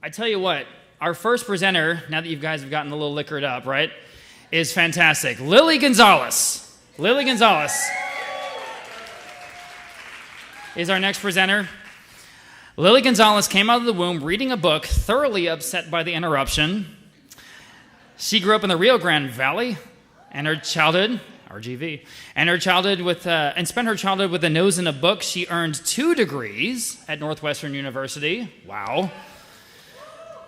I tell you what, our first presenter, now that you guys have gotten a little liquored up, right, is fantastic. Lilly Gonzalez. Lilly Gonzalez is our next presenter. Lilly Gonzalez came out of the womb reading a book, thoroughly upset by the interruption. She grew up in the Rio Grande Valley, and her childhood, RGV, and spent her childhood with a nose in a book. She earned 2 degrees at Northwestern University. Wow.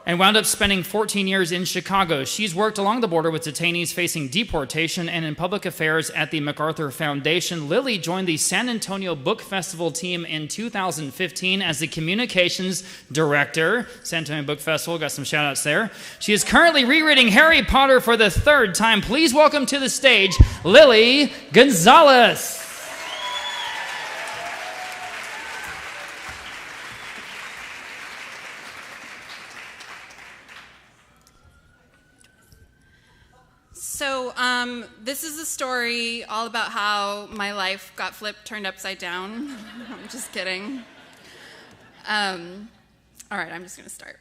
And wound up spending 14 years in Chicago. She's worked along the border with detainees facing deportation and in public affairs at the MacArthur Foundation. Lilly joined the San Antonio Book Festival team in 2015 as the communications director. San Antonio Book Festival, got some shout outs there. She is currently rereading Harry Potter for the 3rd time. Please welcome to the stage, Lilly Gonzalez. So this is a story all about how my life got turned upside down. I'm just kidding. All right, I'm just going to start.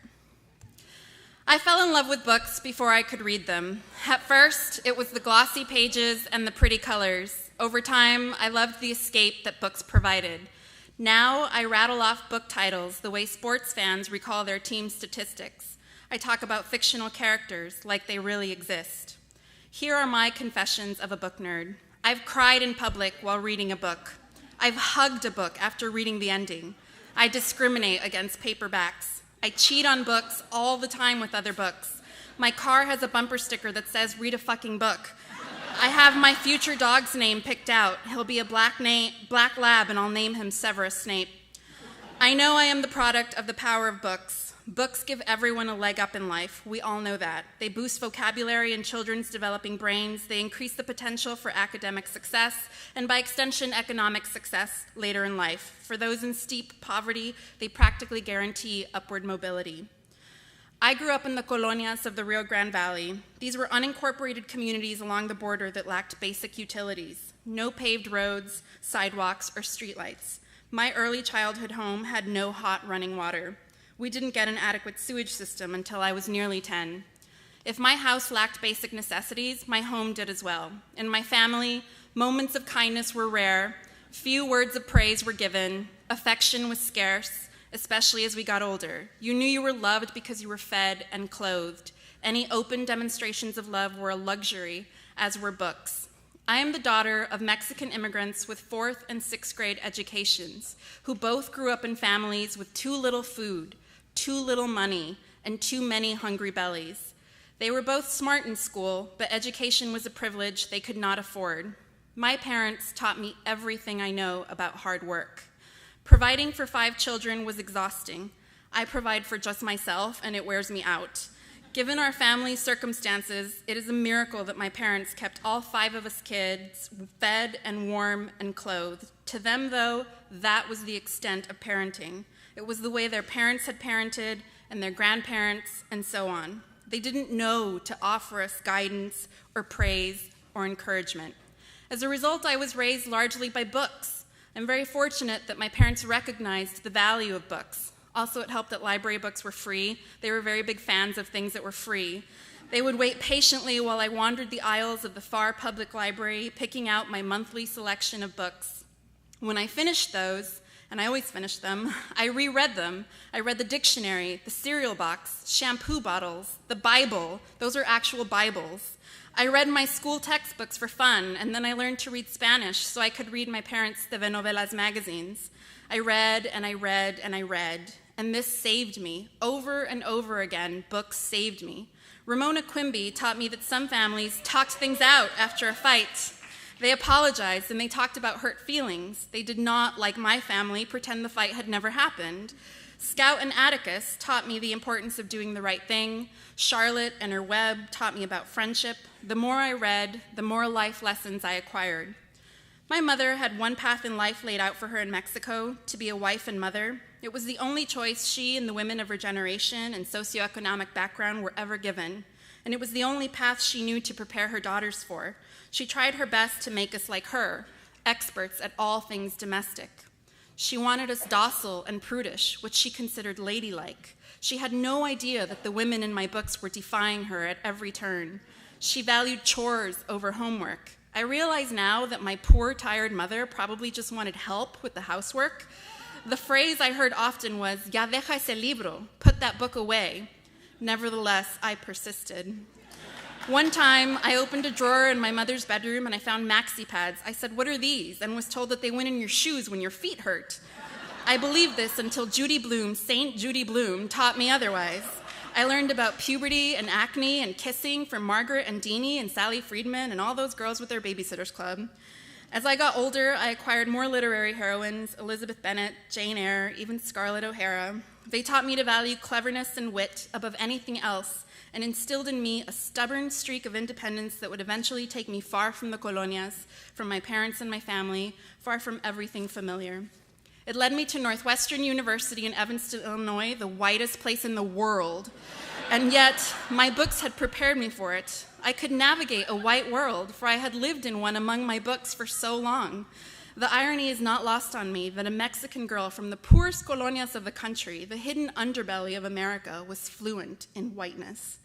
I fell in love with books before I could read them. At first, it was the glossy pages and the pretty colors. Over time, I loved the escape that books provided. Now, I rattle off book titles the way sports fans recall their team statistics. I talk about fictional characters like they really exist. Here are my confessions of a book nerd. I've cried in public while reading a book. I've hugged a book after reading the ending. I discriminate against paperbacks. I cheat on books all the time with other books. My car has a bumper sticker that says, "Read a fucking book." I have my future dog's name picked out. He'll be a black lab, and I'll name him Severus Snape. I know I am the product of the power of books. Books give everyone a leg up in life. We all know that. They boost vocabulary in children's developing brains. They increase the potential for academic success, and by extension, economic success later in life. For those in steep poverty, they practically guarantee upward mobility. I grew up in the colonias of the Rio Grande Valley. These were unincorporated communities along the border that lacked basic utilities. No paved roads, sidewalks, or streetlights. My early childhood home had no hot running water. We didn't get an adequate sewage system until I was nearly 10. If my house lacked basic necessities, my home did as well. In my family, moments of kindness were rare, few words of praise were given, affection was scarce, especially as we got older. You knew you were loved because you were fed and clothed. Any open demonstrations of love were a luxury, as were books. I am the daughter of Mexican immigrants with 4th and 6th grade educations, who both grew up in families with too little food, too little money, and too many hungry bellies. They were both smart in school, but education was a privilege they could not afford. My parents taught me everything I know about hard work. Providing for 5 children was exhausting. I provide for just myself, and it wears me out. Given our family's circumstances, it is a miracle that my parents kept all 5 of us kids fed and warm and clothed. To them, though, that was the extent of parenting. It was the way their parents had parented, and their grandparents, and so on. They didn't know to offer us guidance or praise or encouragement. As a result, I was raised largely by books. I'm very fortunate that my parents recognized the value of books. Also, it helped that library books were free. They were very big fans of things that were free. They would wait patiently while I wandered the aisles of the Far Public Library, picking out my monthly selection of books. When I finished those, and I always finished them, I reread them. I read the dictionary, the cereal box, shampoo bottles, the Bible. Those are actual Bibles. I read my school textbooks for fun, and then I learned to read Spanish so I could read my parents' telenovelas magazines. I read and I read and I read, and this saved me. Over and over again, books saved me. Ramona Quimby taught me that some families talked things out after a fight. They apologized and they talked about hurt feelings. They did not, like my family, pretend the fight had never happened. Scout and Atticus taught me the importance of doing the right thing. Charlotte and her web taught me about friendship. The more I read, the more life lessons I acquired. My mother had one path in life laid out for her in Mexico, to be a wife and mother. It was the only choice she and the women of her generation and socioeconomic background were ever given. And it was the only path she knew to prepare her daughters for. She tried her best to make us like her, experts at all things domestic. She wanted us docile and prudish, which she considered ladylike. She had no idea that the women in my books were defying her at every turn. She valued chores over homework. I realize now that my poor, tired mother probably just wanted help with the housework. The phrase I heard often was, "Ya deja ese libro," put that book away. Nevertheless, I persisted. One time, I opened a drawer in my mother's bedroom and I found maxi pads. I said, "What are these?" and was told that they went in your shoes when your feet hurt. I believed this until Judy Blume, Saint Judy Blume, taught me otherwise. I learned about puberty and acne and kissing from Margaret and Deanie and Sally Friedman and all those girls with their Babysitters Club. As I got older, I acquired more literary heroines, Elizabeth Bennet, Jane Eyre, even Scarlett O'Hara. They taught me to value cleverness and wit above anything else and instilled in me a stubborn streak of independence that would eventually take me far from the colonias, from my parents and my family, far from everything familiar. It led me to Northwestern University in Evanston, Illinois, the whitest place in the world. And yet, my books had prepared me for it. I could navigate a white world, for I had lived in one among my books for so long. The irony is not lost on me that a Mexican girl from the poorest colonias of the country, the hidden underbelly of America, was fluent in whiteness.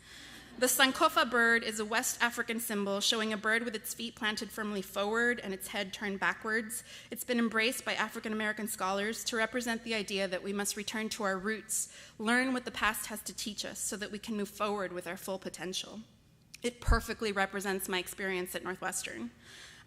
The Sankofa bird is a West African symbol showing a bird with its feet planted firmly forward and its head turned backwards. It's been embraced by African American scholars to represent the idea that we must return to our roots, learn what the past has to teach us so that we can move forward with our full potential. It perfectly represents my experience at Northwestern.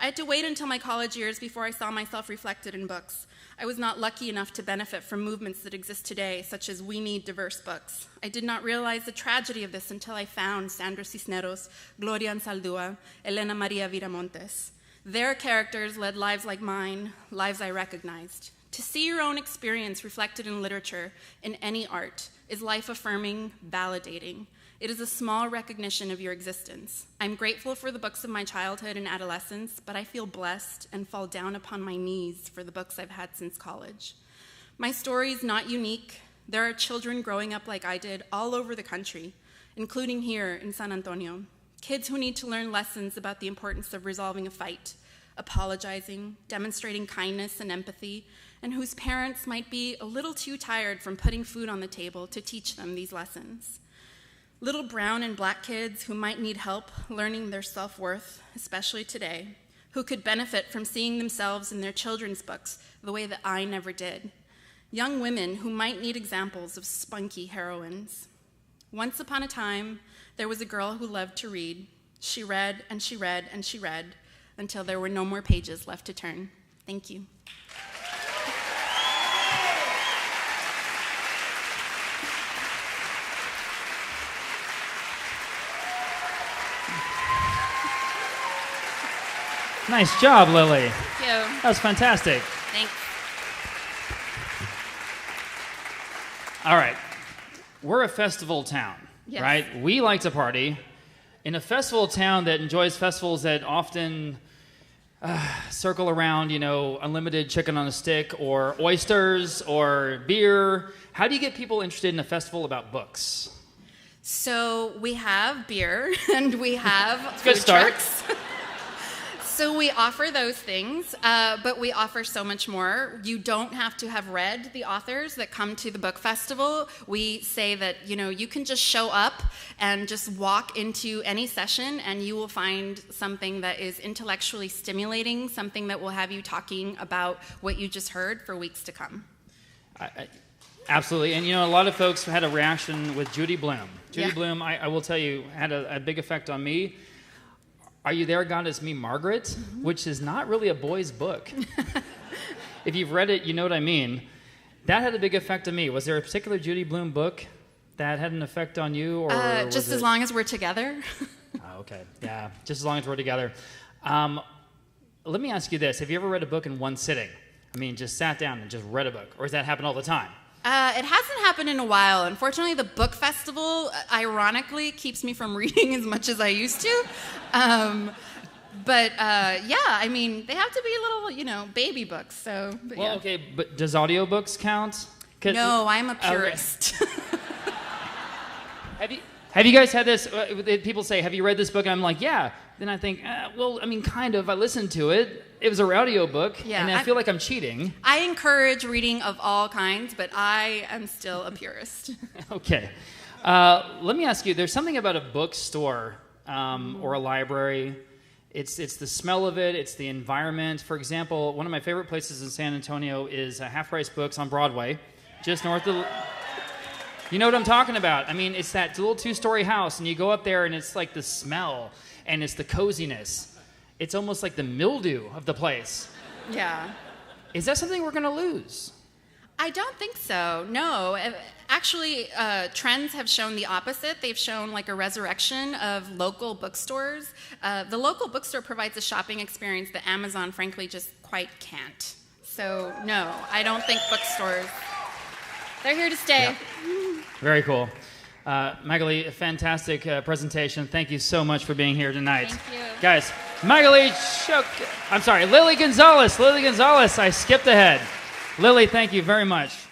I had to wait until my college years before I saw myself reflected in books. I was not lucky enough to benefit from movements that exist today, such as We Need Diverse Books. I did not realize the tragedy of this until I found Sandra Cisneros, Gloria Anzaldúa, Elena Maria Viramontes. Their characters led lives like mine, lives I recognized. To see your own experience reflected in literature, in any art, is life-affirming, validating. It is a small recognition of your existence. I'm grateful for the books of my childhood and adolescence, but I feel blessed and fall down upon my knees for the books I've had since college. My story is not unique. There are children growing up like I did all over the country, including here in San Antonio. Kids who need to learn lessons about the importance of resolving a fight, apologizing, demonstrating kindness and empathy, and whose parents might be a little too tired from putting food on the table to teach them these lessons. Little brown and black kids who might need help learning their self-worth, especially today, who could benefit from seeing themselves in their children's books the way that I never did. Young women who might need examples of spunky heroines. Once upon a time, there was a girl who loved to read. She read and she read and she read until there were no more pages left to turn. Thank you. Nice job, Lily. Thank you. That was fantastic. Thanks. All right. We're a festival town, Yes. right? We like to party. In a festival town that enjoys festivals that often circle around, unlimited chicken on a stick or oysters or beer, how do you get people interested in a festival about books? So we have beer and we have Good food start. trucks. So we offer those things, but we offer so much more. You don't have to have read the authors that come to the book festival. We say that, you can just show up and just walk into any session and you will find something that is intellectually stimulating, something that will have you talking about what you just heard for weeks to come. Absolutely. And, a lot of folks had a reaction with Judy Blume. Judy Yeah. Blume, I will tell you, had a big effect on me. Are You There, God? It's Me, Margaret, which is not really a boy's book. If you've read it, you know what I mean. That had a big effect on me. Was there a particular Judy Blume book that had an effect on you? Or Just as long as we're together. Oh, okay. Yeah, just as long as we're together. Let me ask you this. Have you ever read a book in one sitting? Just sat down and just read a book? Or does that happen all the time? It hasn't happened in a while. Unfortunately, the book festival, ironically, keeps me from reading as much as I used to. But they have to be little, baby books. So, Well, okay, but does audiobooks count? No, I'm a purist. Have you guys had this? People say, "Have you read this book?" And I'm like, "Yeah." then I think, well, I mean, kind of. I listened to it. It was a audio book, and I feel like I'm cheating. I encourage reading of all kinds, but I am still a purist. Okay. Let me ask you, there's something about a bookstore or a library. It's the smell of it. It's the environment. For example, one of my favorite places in San Antonio is Half Price Books on Broadway, just north of... You know what I'm talking about. I mean, it's that little 2-story house, and you go up there, and it's like the smell, and it's the coziness. It's almost like the mildew of the place. Yeah. Is that something we're going to lose? I don't think so, no. Actually, trends have shown the opposite. They've shown like a resurrection of local bookstores. The local bookstore provides a shopping experience that Amazon, frankly, just quite can't. So, no, I don't think bookstores, they're here to stay. Yep. Very cool. Magali, a fantastic presentation. Thank you so much for being here tonight. Thank you. Guys, Lilly Gonzalez. I skipped ahead. Lilly, thank you very much.